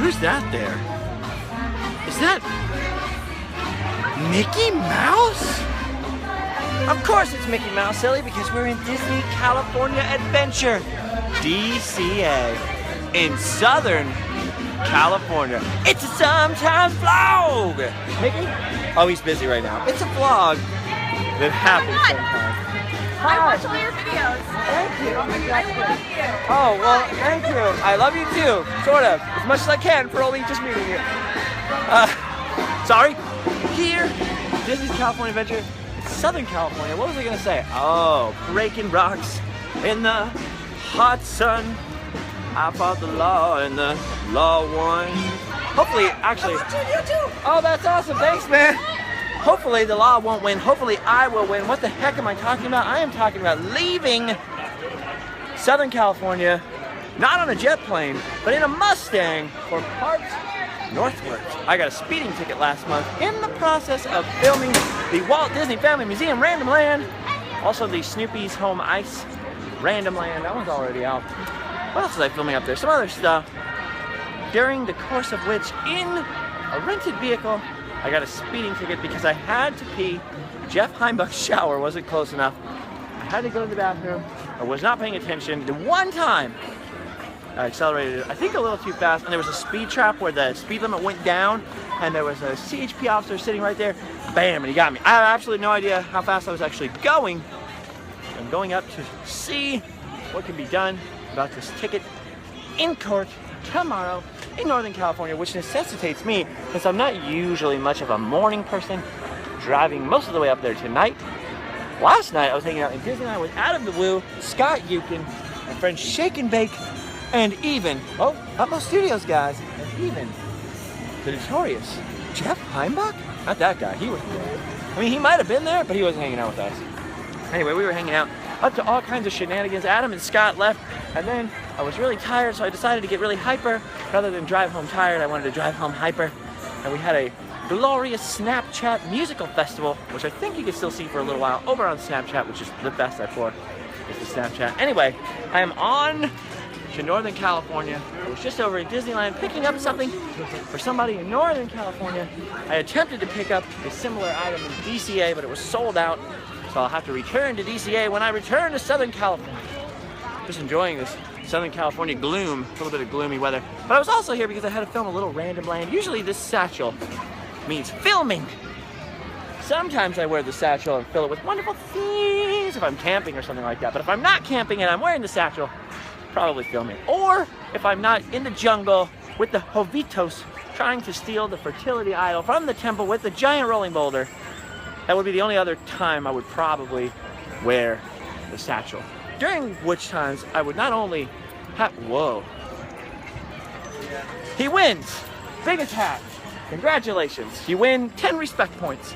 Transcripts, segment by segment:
Who's that there? Is that Mickey Mouse? Of course it's Mickey Mouse, silly, because we're in Disney California Adventure, DCA, in Southern California. It's a sometimes vlog. Mickey? Oh, he's busy right now. It's a vlog that happens sometimes. I watch all your videos. Thank you. I love you. Oh, well, thank you. I love you too, sort of, as much as I can for only just meeting you. Sorry. Here, Disney's California Adventure, Southern California. What was I gonna say? Oh, breaking rocks in the hot sun. I fought the law and the law won. Hopefully, actually. You too. Oh, that's awesome. Thanks, man. Hopefully the law won't win. Hopefully I will win. What the heck am I talking about? I am talking about leaving Southern California, not on a jet plane, but in a Mustang for parts northwards. I got a speeding ticket last month in the process of filming the Walt Disney Family Museum Random Land. Also the Snoopy's Home Ice Random Land. That one's already out. What else was I filming up there? Some other stuff. During the course of which, in a rented vehicle, I got a speeding ticket because I had to pee. Jeff Heimbach's shower wasn't close enough. I had to go to the bathroom. I was not paying attention. The one time I accelerated, I think a little too fast, and there was a speed trap where the speed limit went down, and there was a CHP officer sitting right there. Bam, and he got me. I have absolutely no idea how fast I was actually going. I'm going up to see what can be done about this ticket in court tomorrow in Northern California, which necessitates me, since I'm not usually much of a morning person, driving most of the way up there tonight. Last night I was hanging out in Disneyland with Adam the Woo, Scott Yukin, my friend Shake and Bake, and even, oh, Utmost Studios guys, and even the notorious Jeff Heimbach? Not that guy, he was there. I mean, he might have been there, but he wasn't hanging out with us. Anyway, we were hanging out up to all kinds of shenanigans. Adam and Scott left, and then I was really tired, so I decided to get really hyper. Rather than drive home tired, I wanted to drive home hyper. And we had a glorious Snapchat musical festival, which I think you can still see for a little while over on Snapchat, which is the best I for, is the Snapchat. Anyway, I am on to Northern California. I was just over at Disneyland picking up something for somebody in Northern California. I attempted to pick up a similar item in DCA, but it was sold out. So I'll have to return to DCA when I return to Southern California. Just enjoying this Southern California gloom, a little bit of gloomy weather. But I was also here because I had to film a little random land. Usually this satchel means filming. Sometimes I wear the satchel and fill it with wonderful things if I'm camping or something like that. But if I'm not camping and I'm wearing the satchel, probably filming. Or if I'm not in the jungle with the Jovitos trying to steal the fertility idol from the temple with the giant rolling boulder, that would be the only other time I would probably wear the satchel. During which times I would not only have, whoa. He wins! Big attack! Congratulations! You win 10 respect points.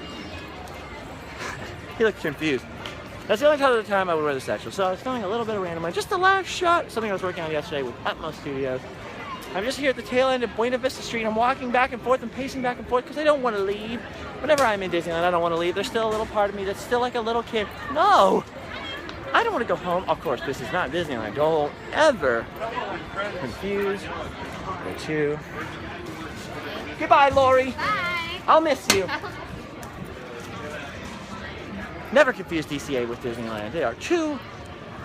He looked confused. That's the only other time I would wear the satchel. So I was filming a little bit of random land. Just a live shot, something I was working on yesterday with Utmost Studios. I'm just here at the tail end of Buena Vista Street. I'm walking back and forth and pacing back and forth because I don't want to leave. Whenever I'm in Disneyland, I don't want to leave. There's still a little part of me that's still like a little kid. No! I don't want to go home. Of course, this is not Disneyland. Don't ever confuse the two. Goodbye, Lori. Bye. I'll miss you. Never confuse DCA with Disneyland. They are two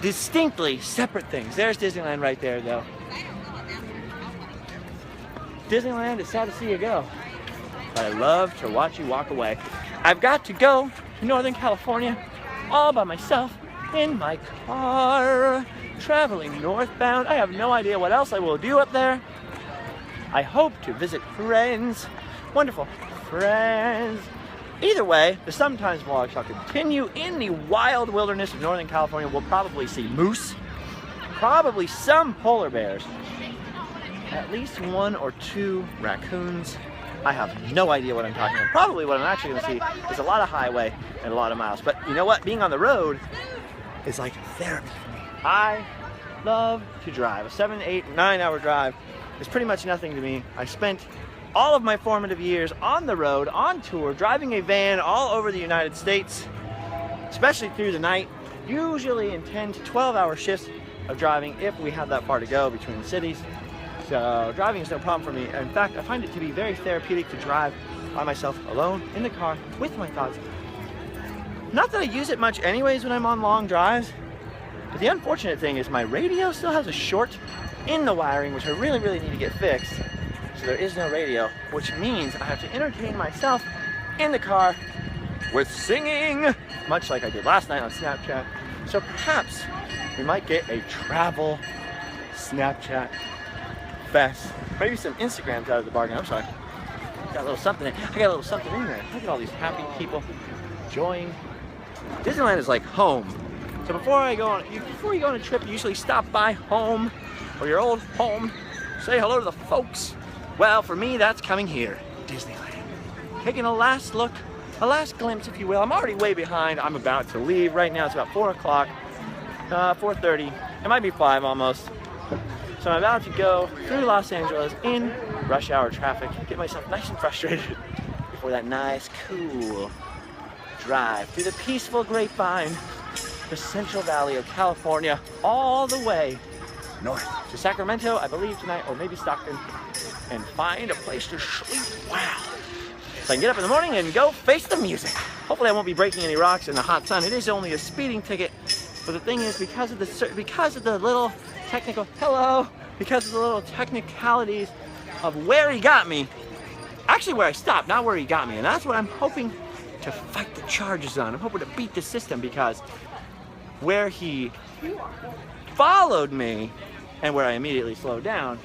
distinctly separate things. There's Disneyland right there, though. Disneyland, it's sad to see you go, but I love to watch you walk away. I've got to go to Northern California all by myself in my car, traveling northbound. I have no idea what else I will do up there. I hope to visit friends, wonderful friends. Either way, the Sometimes vlog shall continue in the wild wilderness of Northern California. We'll probably see moose, probably some polar bears, at least 1 or 2 raccoons. I have no idea what I'm talking about. Probably what I'm actually going to see is a lot of highway and a lot of miles. But you know what? Being on the road is like therapy for me. I love to drive. A 7, 8, 9 hour drive is pretty much nothing to me. I spent all of my formative years on the road, on tour, driving a van all over the United States, especially through the night, usually in 10 to 12 hour shifts of driving if we have that far to go between the cities. So driving is no problem for me. In fact, I find it to be very therapeutic to drive by myself alone in the car with my thoughts. Not that I use it much anyways when I'm on long drives, but the unfortunate thing is my radio still has a short in the wiring, which I really, really need to get fixed. So there is no radio, which means I have to entertain myself in the car with singing, much like I did last night on Snapchat. So perhaps we might get a travel Snapchat fest. Maybe some Instagrams out of the bargain. I'm sorry. Got a little something. I got a little something in there. Look at all these happy people enjoying. Disneyland is like home. So before you go on a trip, you usually stop by home or your old home, say hello to the folks. Well, for me, that's coming here, Disneyland. Taking a last look, a last glimpse, if you will. I'm already way behind. I'm about to leave right now. It's about 4 o'clock, 4:30. It might be 5 almost. So I'm about to go through Los Angeles in rush hour traffic, get myself nice and frustrated before that nice, cool drive through the peaceful grapevine, the Central Valley of California, all the way north to Sacramento, I believe tonight, or maybe Stockton, and find a place to sleep. Wow. So I can get up in the morning and go face the music. Hopefully I won't be breaking any rocks in the hot sun. It is only a speeding ticket, but the thing is, because of the little technicalities of where he got me, actually where I stopped, not where he got me, and that's what I'm hoping to fight the charges on. I'm hoping to beat the system, because where he followed me and where I immediately slowed down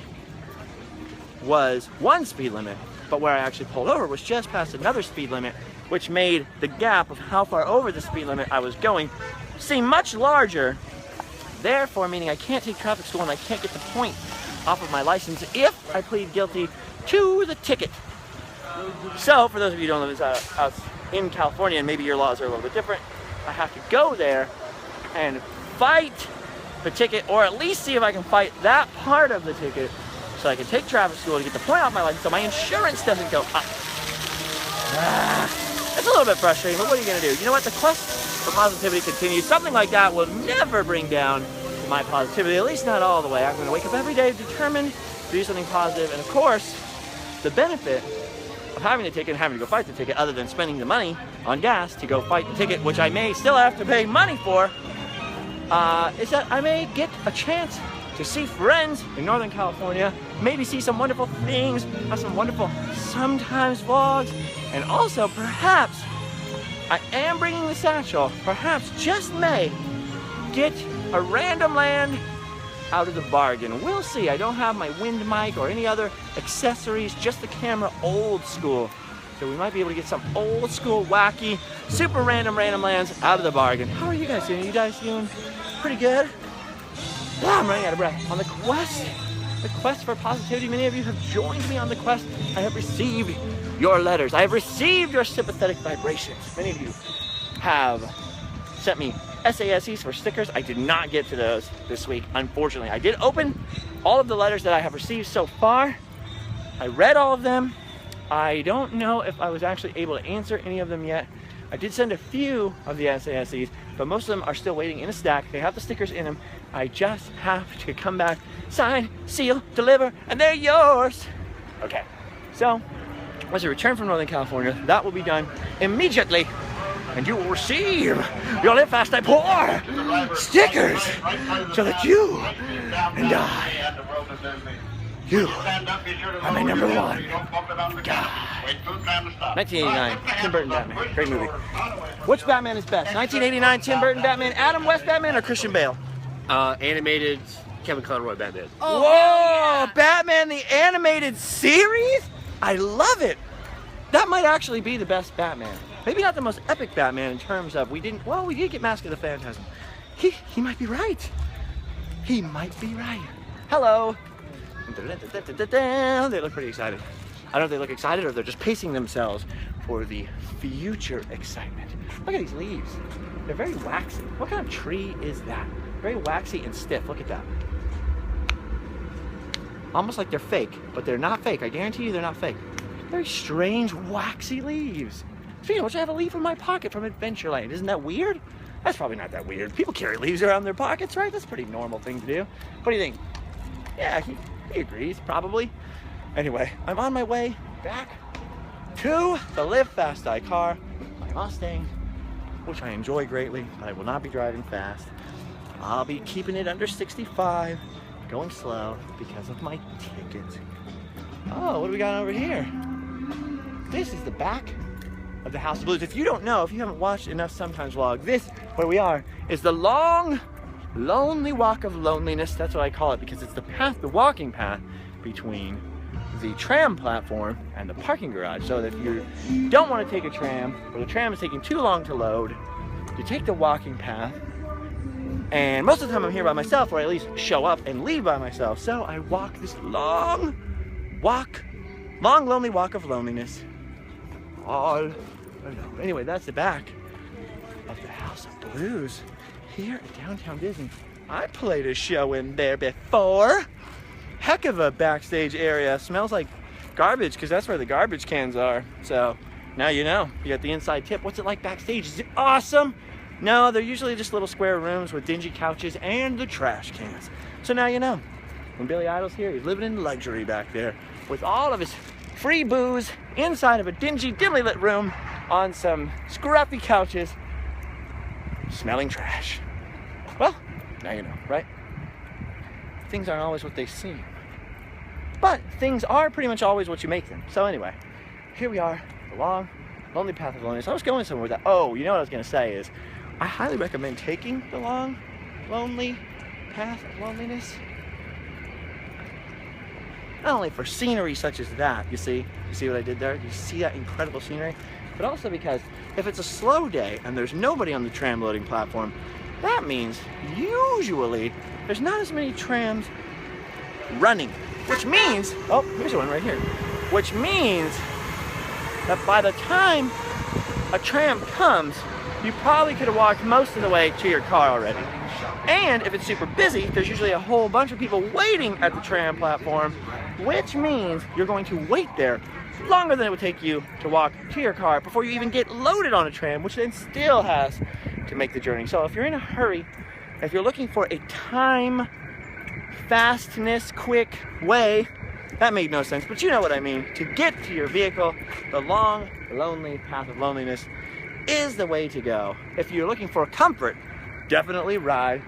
was 1 speed limit, but where I actually pulled over was just past another speed limit, which made the gap of how far over the speed limit I was going seem much larger. Therefore, meaning I can't take traffic school and I can't get the point off of my license if I plead guilty to the ticket. So, for those of you who don't live out in California, and maybe your laws are a little bit different, I have to go there and fight the ticket, or at least see if I can fight that part of the ticket so I can take traffic school to get the point off my license so my insurance doesn't go up. It's a little bit frustrating, but what are you going to do? You know what? The quest for positivity continues. Something like that will never bring down my positivity, at least not all the way. I'm going to wake up every day determined to do something positive. And of course, the benefit of having the ticket and having to go fight the ticket, other than spending the money on gas to go fight the ticket, which I may still have to pay money for, is that I may get a chance to see friends in Northern California, maybe see some wonderful things, have some wonderful sometimes vlogs, and also perhaps I am bringing the satchel, perhaps just may get a random land out of the bargain. We'll see. I don't have my wind mic or any other accessories, just the camera, old school. So we might be able to get some old school, wacky, super random lands out of the bargain. How are you guys doing? You guys doing pretty good? Yeah, I'm running out of breath. On the quest for positivity, many of you have joined me on the quest. I have received your letters. I have received your sympathetic vibrations. Many of you have sent me SASEs for stickers. I did not get to those this week, unfortunately. I did open all of the letters that I have received so far. I read all of them. I don't know if I was actually able to answer any of them yet. I did send a few of the SASEs, but most of them are still waiting in a stack. They have the stickers in them. I just have to come back, sign, seal, deliver, and they're yours. Okay, so once I return from Northern California, that will be done immediately, and you will receive your Live Fast, Die Poor stickers so that you and I, you are my number one guy. 1989, Tim Burton Batman. Great movie. Which Batman is best? 1989 Tim Burton Batman, Adam West Batman, or Christian Bale? Animated Kevin Conroy Batman. Oh, whoa! Yeah. Batman the animated series? I love it. That might actually be the best Batman. Maybe not the most epic Batman in terms of we did get Mask of the Phantasm. He might be right. He might be right. Hello. They look pretty excited. I don't know if they look excited or they're just pacing themselves for the future excitement. Look at these leaves. They're very waxy. What kind of tree is that? Very waxy and stiff. Look at that. Almost like they're fake, but they're not fake. I guarantee you they're not fake. Very strange, waxy leaves. Speaking of which, I have a leaf in my pocket from Adventureland. Isn't that weird? That's probably not that weird. People carry leaves around their pockets, right? That's a pretty normal thing to do. What do you think? Yeah, He agrees, probably. Anyway, I'm on my way back to the Live Fast Die car, my Mustang, which I enjoy greatly, but I will not be driving fast. I'll be keeping it under 65, going slow because of my ticket. Oh, what do we got over here? This is the back of the House of Blues. If you don't know, if you haven't watched enough Sometimes vlog, this, where we are, is the long, lonely walk of loneliness. That's what I call it, because it's the path, the walking path between the tram platform and the parking garage. So that if you don't want to take a tram, or the tram is taking too long to load, you take the walking path. And most of the time I'm here by myself, or I at least show up and leave by myself. So I walk this long lonely walk of loneliness all alone. Anyway, that's the back of the House of Blues here at Downtown Disney. I played a show in there before. Heck of a backstage area. Smells like garbage because that's where the garbage cans are. So now you know. You got the inside tip. What's it like backstage? Is it awesome? No, they're usually just little square rooms with dingy couches and the trash cans. So now you know. When Billy Idol's here, he's living in luxury back there with all of his free booze inside of a dingy, dimly lit room on some scruffy couches, smelling trash. Well, now you know, right? Things aren't always what they seem. But things are pretty much always what you make them. So anyway, here we are, the long, lonely path of loneliness. I was going somewhere with that. Oh, you know what I was going to say is, I highly recommend taking the long, lonely path of loneliness. Not only for scenery such as that, you see what I did there? You see that incredible scenery? But also because if it's a slow day and there's nobody on the tram loading platform, that means usually there's not as many trams running, which means, oh, here's one right here, which means that by the time a tram comes, you probably could have walked most of the way to your car already. And if it's super busy, there's usually a whole bunch of people waiting at the tram platform, which means you're going to wait there longer than it would take you to walk to your car before you even get loaded on a tram, which then still has to make the journey. So if you're in a hurry, if you're looking for a time, fastness, quick way, that made no sense, but you know what I mean, to get to your vehicle, the long, lonely path of loneliness is the way to go. If you're looking for comfort, definitely ride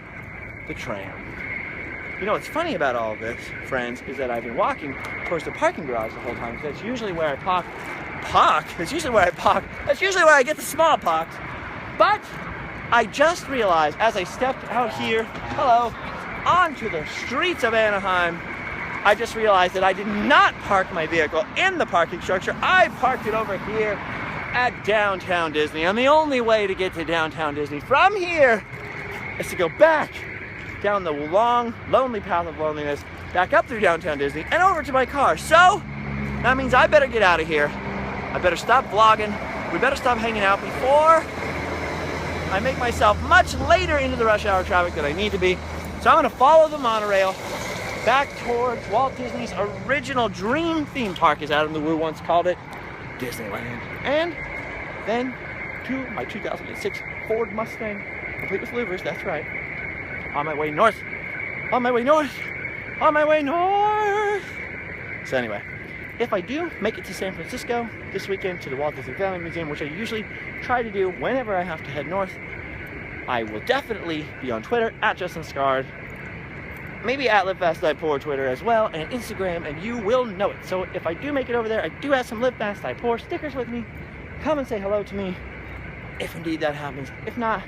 the tram. You know what's funny about all of this, friends, is that I've been walking towards the parking garage the whole time. That's usually where I park. That's usually where I park. That's usually where I get the smallpox. But I just realized as I stepped out here, hello, onto the streets of Anaheim, I just realized that I did not park my vehicle in the parking structure. I parked it over here at Downtown Disney. And the only way to get to Downtown Disney from here is to go back down the long, lonely path of loneliness, back up through Downtown Disney, and over to my car. So, that means I better get out of here. I better stop vlogging. We better stop hanging out before I make myself much later into the rush hour traffic than I need to be. So I'm gonna follow the monorail back towards Walt Disney's original dream theme park, as Adam the Woo once called it, Disneyland. And then to my 2006 Ford Mustang, complete with louvers, that's right. On my way north, on my way north, on my way north. So anyway, if I do make it to San Francisco this weekend to the Walt Disney Family Museum, which I usually try to do whenever I have to head north, I will definitely be on Twitter, at Justin Scard, maybe at Live Fast Die Poor Twitter as well, and Instagram, and you will know it. So if I do make it over there, I do have some Live Fast Die Poor stickers with me. Come and say hello to me, if indeed that happens. If not,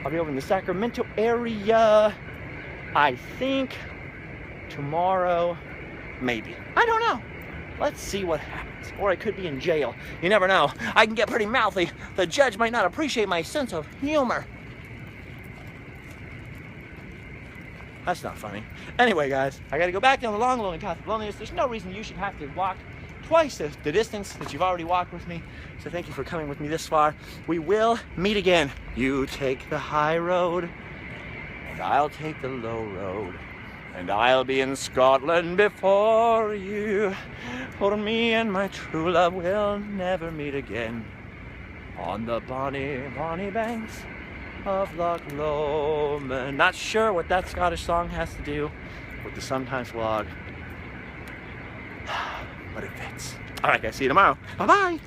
I'll be over in the Sacramento area, I think, tomorrow, maybe. I don't know. Let's see what happens. Or I could be in jail. You never know. I can get pretty mouthy. The judge might not appreciate my sense of humor. That's not funny. Anyway, guys, I gotta go back down the long, lonely path of loneliness. There's no reason you should have to walk twice the distance that you've already walked with me. So thank you for coming with me this far. We will meet again. You take the high road, and I'll take the low road. And I'll be in Scotland before you. For me and my true love will never meet again. On the bonny, bonny banks of Loch Lomond. Not sure what that Scottish song has to do with the Sometimes vlog, but it fits. All right, guys, see you tomorrow. Bye-bye.